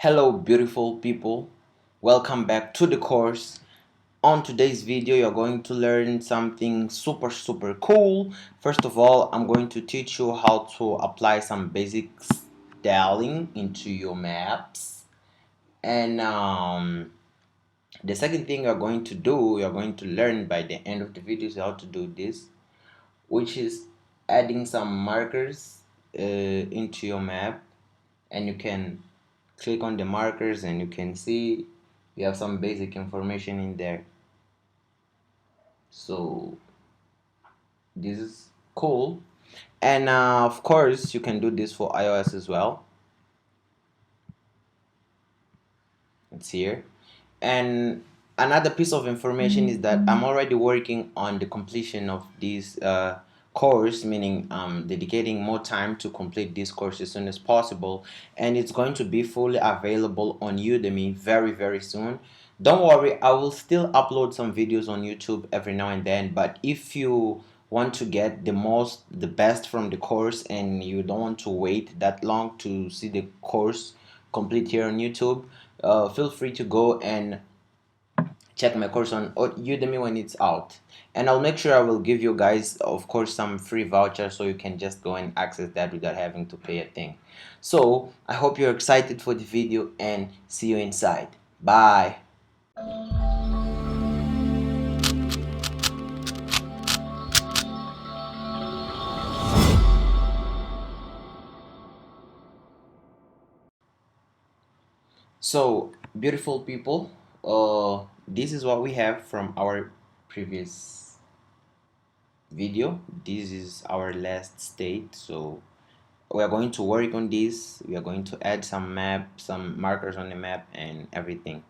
Hello beautiful people, welcome back to the course. On today's video you're going to learn something super cool. First of all, I'm going to teach you how to apply some basic styling into your maps, and the second thing you're going to learn by the end of the video is how to do this, which is adding some markers into your map. And you can click on the markers and you can see you have some basic information in there. So this is cool, and of course you can do this for iOS as well. It's here. And another piece of information is that I'm already working on the completion of this course, meaning dedicating more time to complete this course as soon as possible, and it's going to be fully available on Udemy very soon. Don't worry, I will still upload some videos on YouTube every now and then, but if you want to get the best from the course and you don't want to wait that long to see the course complete here on YouTube, feel free to go and check my course on Udemy when it's out. And I'll make sure I will give you guys, of course, some free voucher so you can just go and access that without having to pay a thing. So I hope you're excited for the video and see you inside. Bye. So beautiful people, this is what we have from our previous video. This is our last state, so we are going to work on this. We are going to add some markers on the map and everything.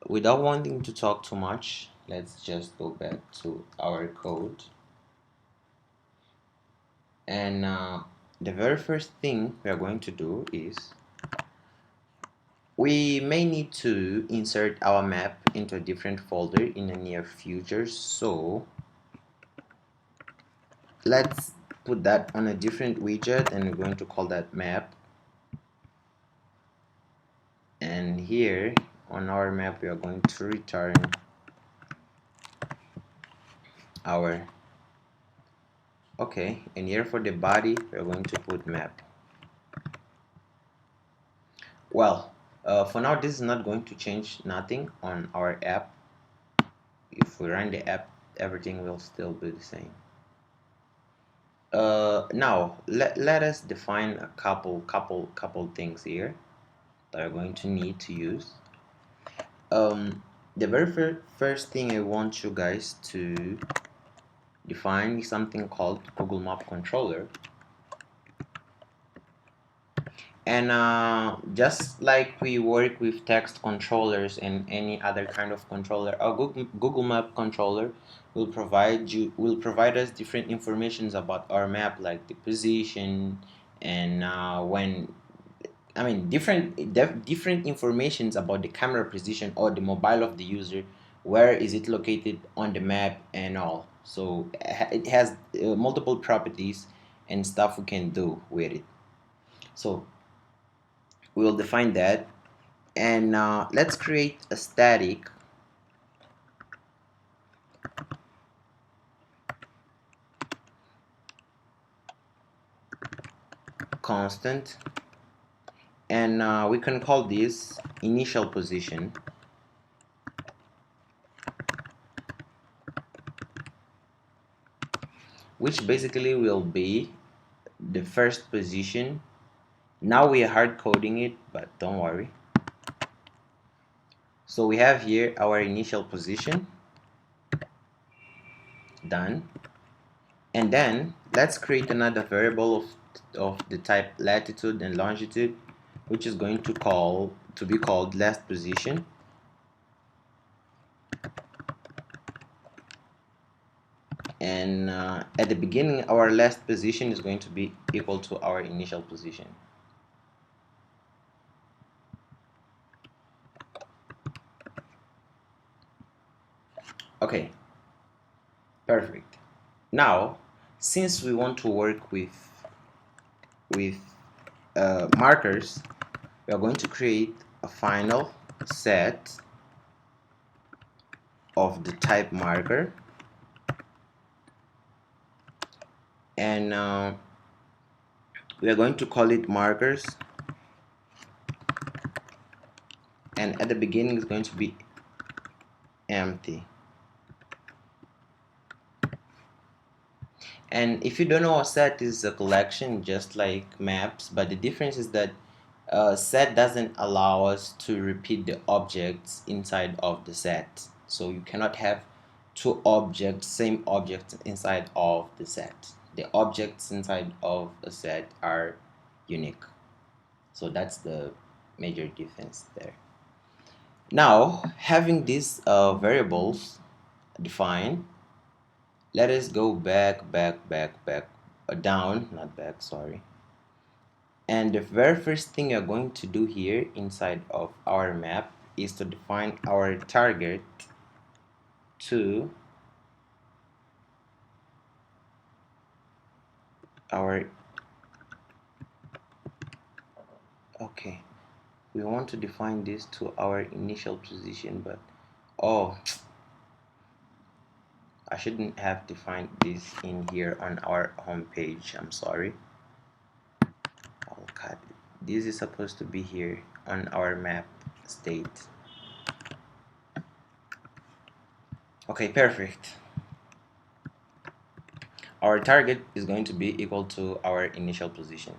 Without wanting to talk too much, let's just go back to our code. And the very first thing we are going to do is we may need to insert our map into a different folder in the near future. So let's put that on a different widget, and we're going to call that map. And here on our map we are going to return our and here for the body we're going to put map. Well, for now this is not going to change nothing on our app. If we run the app, everything will still be the same. Now let us define a couple things here that we're going to need to use. The very first thing I want you guys to define is something called Google Map Controller. And just like we work with text controllers and any other kind of controller, our Google Map controller will provide us different informations about our map, like the position and different informations about the camera position or the mobile of the user, where is it located on the map and all. So it has multiple properties and stuff we can do with it. So we will define that, and let's create a static constant, and we can call this initial position, which basically will be the first position. Now we are hard coding it, but don't worry. So we have here our initial position done, and then let's create another variable of the type latitude and longitude, which is going to be called last position. And at the beginning our last position is going to be equal to our initial position. Okay, perfect. Now since we want to work with markers, we are going to create a final set of the type marker, and we are going to call it markers, and at the beginning is going to be empty. And if you don't know, a set is a collection just like maps, but the difference is that set doesn't allow us to repeat the objects inside of the set. So you cannot have two objects, same objects inside of the set. The objects inside of a set are unique. So that's the major difference there. Now, having these variables defined, let us go back, down, not back, sorry. And the very first thing you're going to do here inside of our map is to define our target to our, okay, we want to define this to our initial position, but oh, I shouldn't have defined this in here on our home page. I'm sorry. I'll cut it. This is supposed to be here on our map state. Okay, perfect. Our target is going to be equal to our initial position.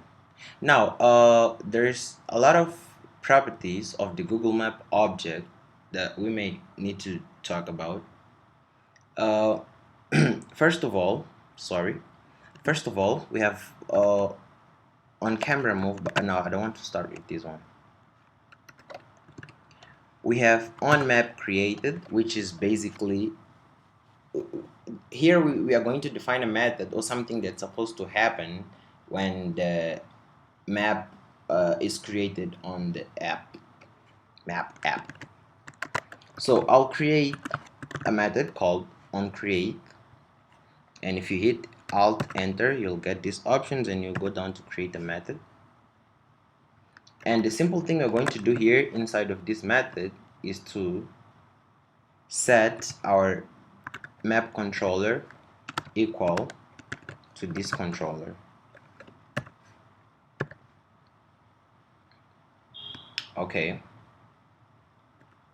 Now, there's a lot of properties of the Google Map object that we may need to talk about. Uh, first of all, we have on camera move, but no, I don't want to start with this one. We have on map created, which is basically here we are going to define a method or something that's supposed to happen when the map is created on the map app. So I'll create a method called onCreate, and if you hit Alt Enter, you'll get these options and you'll go down to create a method. And the simple thing we're going to do here inside of this method is to set our map controller equal to this controller. Okay,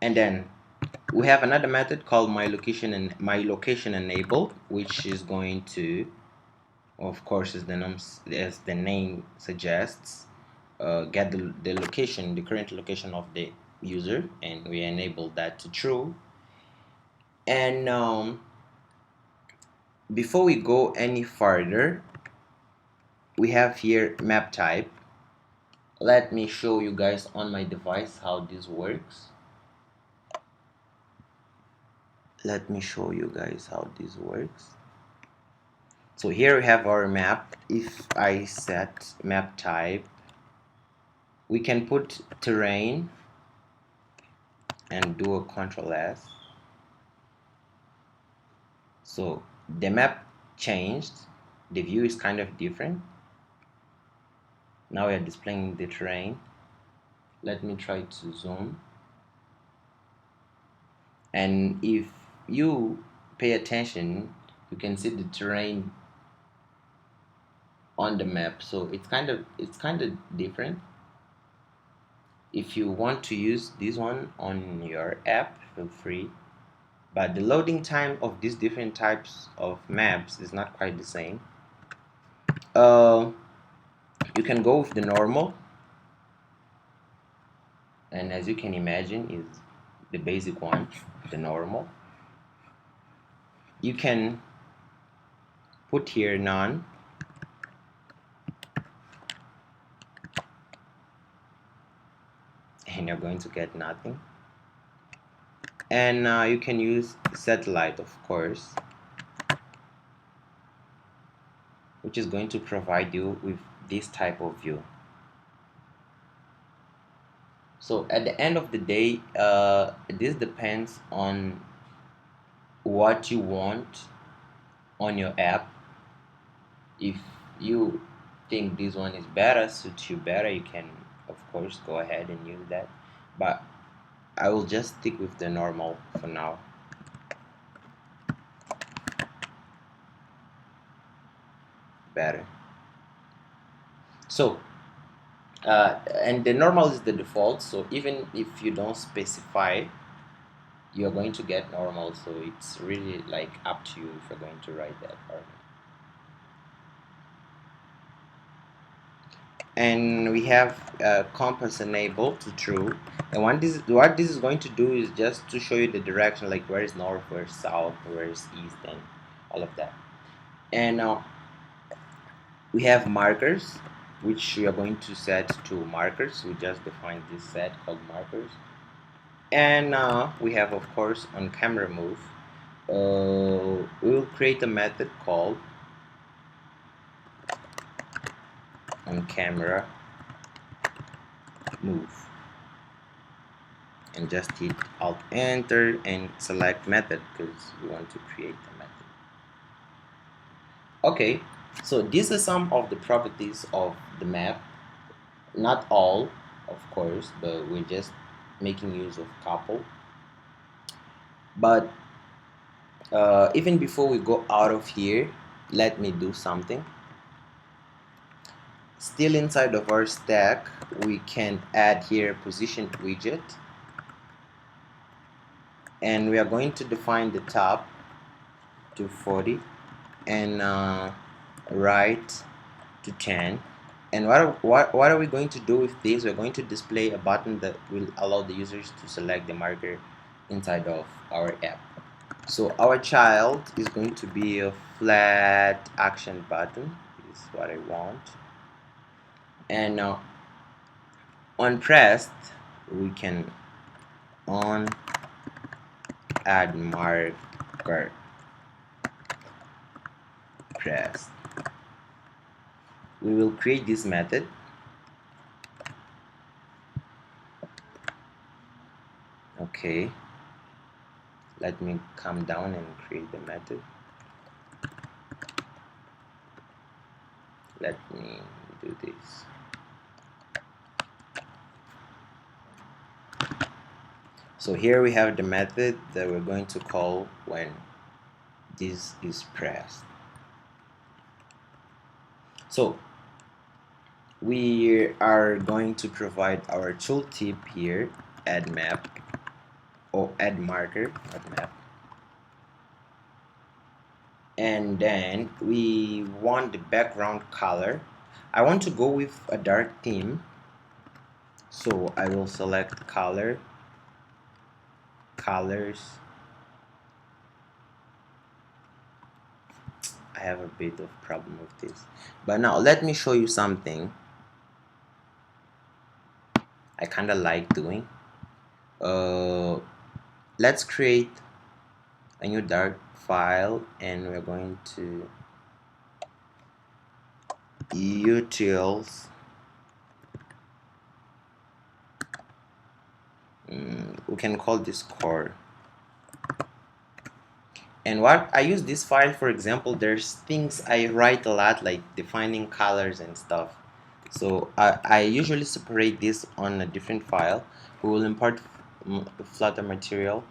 and then we have another method called my location enable, which is going to, of course, as the name suggests, get the location, the current location of the user, and we enable that to true. And before we go any further, we have here map type. Let me show you guys on my device how this works. So here we have our map. If I set map type, we can put terrain and do a Ctrl S. So the map changed, the view is kind of different. Now we are displaying the terrain. Let me try to zoom. And if you pay attention, you can see the terrain on the map. So it's kind of different. If you want to use this one on your app, feel free. But the loading time of these different types of maps is not quite the same. You can go with the normal, and as you can imagine is the basic one, the normal. You can put here none, and you're going to get nothing. And you can use satellite, of course, which is going to provide you with this type of view. So at the end of the day, this depends on what you want on your app. If you think this one is better, suits you better, you can of course, go ahead and use that, but I will just stick with the normal for now. Better. So and the normal is the default, so even if you don't specify, you're going to get normal. So it's really like up to you if you're going to write that or not. And we have compass enabled to true, and what this is going to do is just to show you the direction, like where is north, where is south, where is east, and all of that. And now we have markers, which we are going to set to markers. We just defined this set called markers. And we have, of course, on camera move, we will create a method called on camera move, and just hit Alt Enter and select method because we want to create a method. Okay, so these are some of the properties of the map. Not all, of course, but we're just making use of a couple. But even before we go out of here, let me do something. Still inside of our stack, we can add here position widget, and we are going to define the top to 40 and right to 10. And what are we going to do with this? We're going to display a button that will allow the users to select the marker inside of our app. So our child is going to be a flat action button. This is what I want. And on pressed, we can on add marker pressed. We will create this method. Okay, let me come down and create the method. Let me do this. So here we have the method that we're going to call when this is pressed. So we are going to provide our tooltip here, add map or add marker, not map. And then we want the background color. I want to go with a dark theme, so I will select colors. I have a bit of problem with this, but now let me show you something I kind of like doing. Let's create a new dark file, and we're going to utils. We can call this core. And what I use this file, for example, there's things I write a lot, like defining colors and stuff. So I usually separate this on a different file. We will import Flutter material,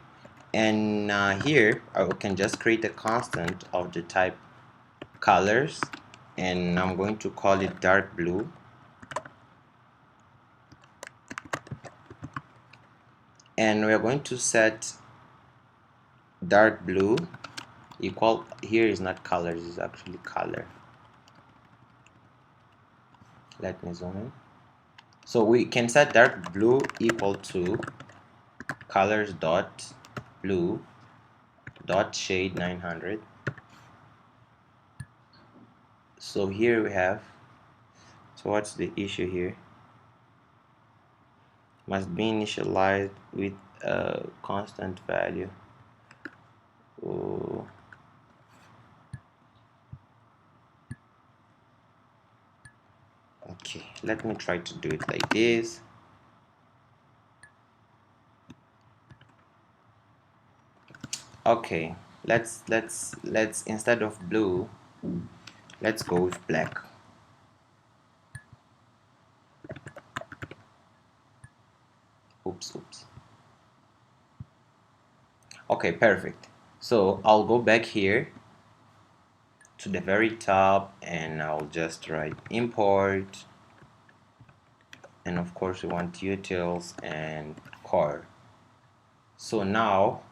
and here I can just create a constant of the type colors, and I'm going to call it dark blue. And we're going to set dark blue equal, here is not colors, it's actually color. Let me zoom in. So we can set dark blue equal to colors dot blue dot shade 900. So here we have, so what's the issue here? Must be initialized with a constant value. Oh. Okay, let me try to do it like this. Okay, let's instead of blue, let's go with black. oops. Okay, perfect. So I'll go back here to the very top and I'll just write import, and of course we want utils and core. So now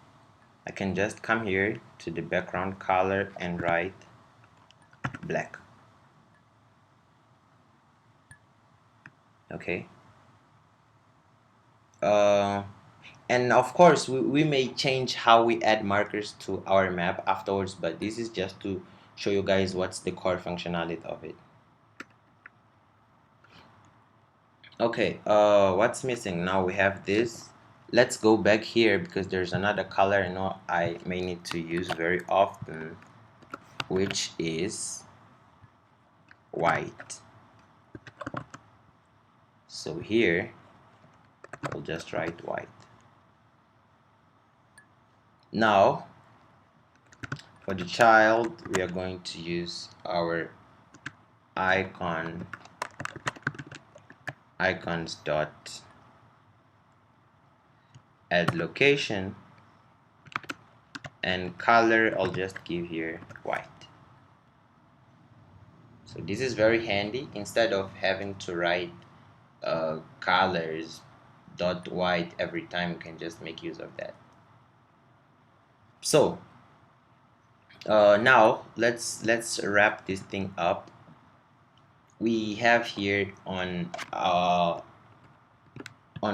I can just come here to the background color and write black. Okay. And of course we may change how we add markers to our map afterwards, but this is just to show you guys what's the core functionality of it. Okay, what's missing now? We have this. Let's go back here because there's another color I know I may need to use very often, which is white. So here I'll just write white. Now for the child we are going to use our icons dot add location, and color I'll just give here white. So this is very handy. Instead of having to write colors dot white every time, you can just make use of that. So now let's wrap this thing up. We have here on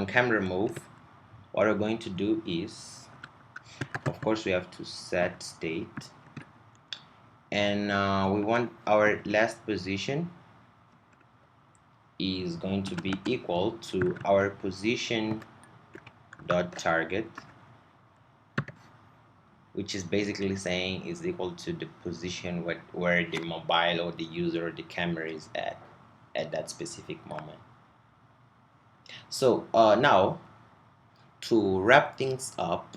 camera move, what we're going to do is, of course we have to set state, and we want our last position is going to be equal to our position dot target, which is basically saying is equal to the position where the mobile or the user or the camera is at that specific moment. So now to wrap things up,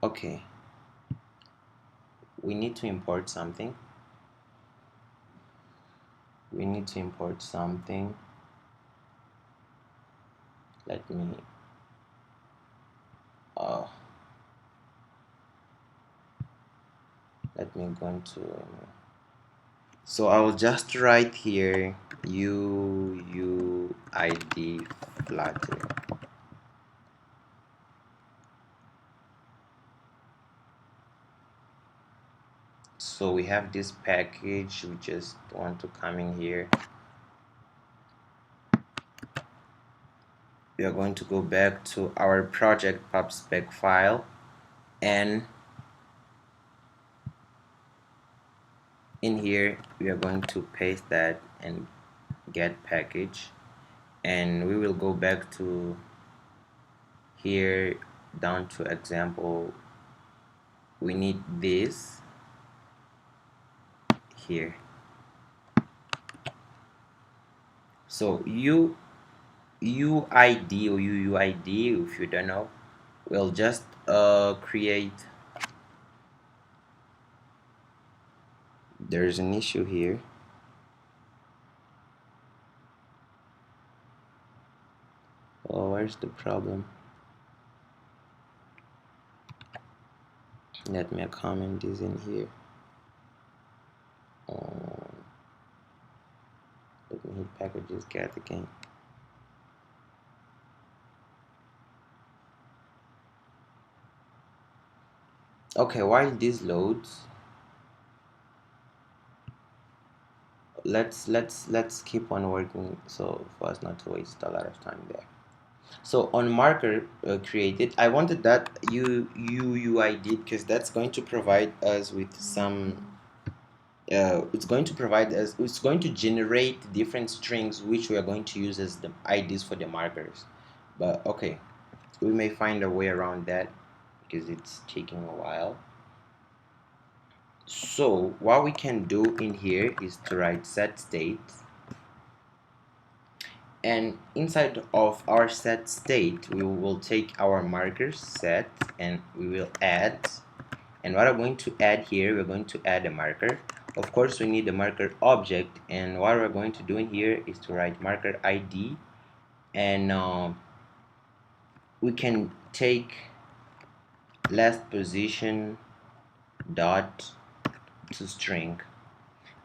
okay, we need to import something. Let me go into, so I will just write here UUID Flutter. So we have this package. We just want to come in here. We are going to go back to our project pubspec file, and in here we are going to paste that and get package, and we will go back to here down to example. We need this here. So UUID or UUID, if you don't know, we'll just create. There's an issue here. Oh, where's the problem? Let me comment this in here. Let me hit packages get again. Okay, while this loads, let's keep on working so for us not to waste a lot of time there. So on marker created, I wanted that UUID because that's going to provide us with some it's going to generate different strings which we are going to use as the IDs for the markers. But okay, we may find a way around that because it's taking a while. So what we can do in here is to write set state, and inside of our set state we will take our markers set and we will add, and what I'm going to add here, we're going to add a marker. Of course we need the marker object, and what we're going to do in here is to write marker ID, and we can take last position dot to string.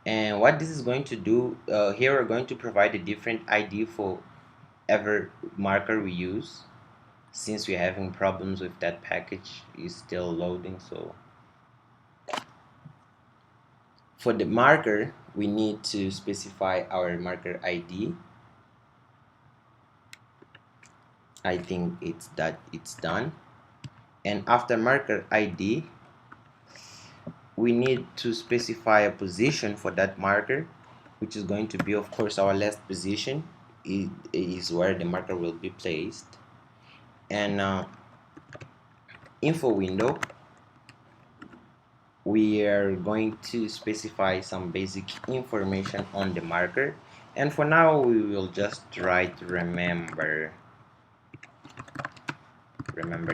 And what this is going to do, here we're going to provide a different ID for every marker we use, since we're having problems with that package is still loading. So for the marker we need to specify our marker ID. I think it's done. And after marker ID we need to specify a position for that marker, which is going to be, of course, our last position. It is where the marker will be placed. And info window, we are going to specify some basic information on the marker, and for now we will just write remember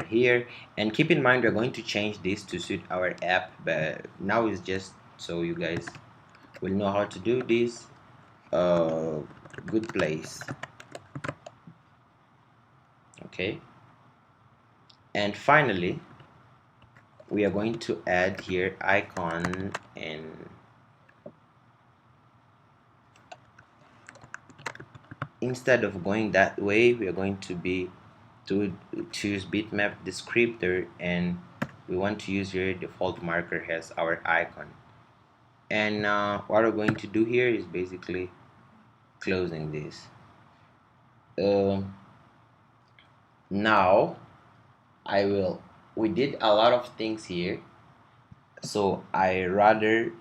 here. And keep in mind we're going to change this to suit our app, but now it's just so you guys will know how to do this. Good place. Okay, and finally we are going to add here icon, and instead of going that way we are going to choose bitmap descriptor, and we want to use your default marker as our icon. And what we're going to do here is basically closing this. Now we did a lot of things here, so I rather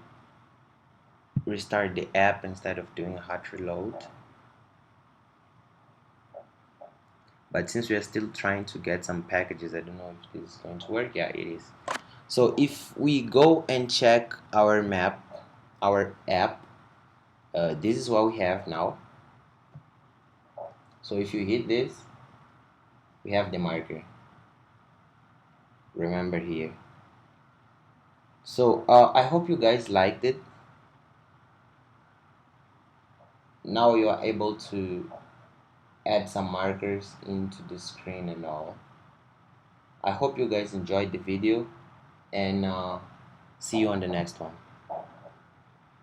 restart the app instead of doing a hot reload. But since we are still trying to get some packages, I don't know if this is going to work. Yeah, it is. So if we go and check our map, our app, this is what we have now. So if you hit this, we have the marker, remember here. So I hope you guys liked it. Now you are able to add some markers into the screen and all. I hope you guys enjoyed the video, and see you on the next one.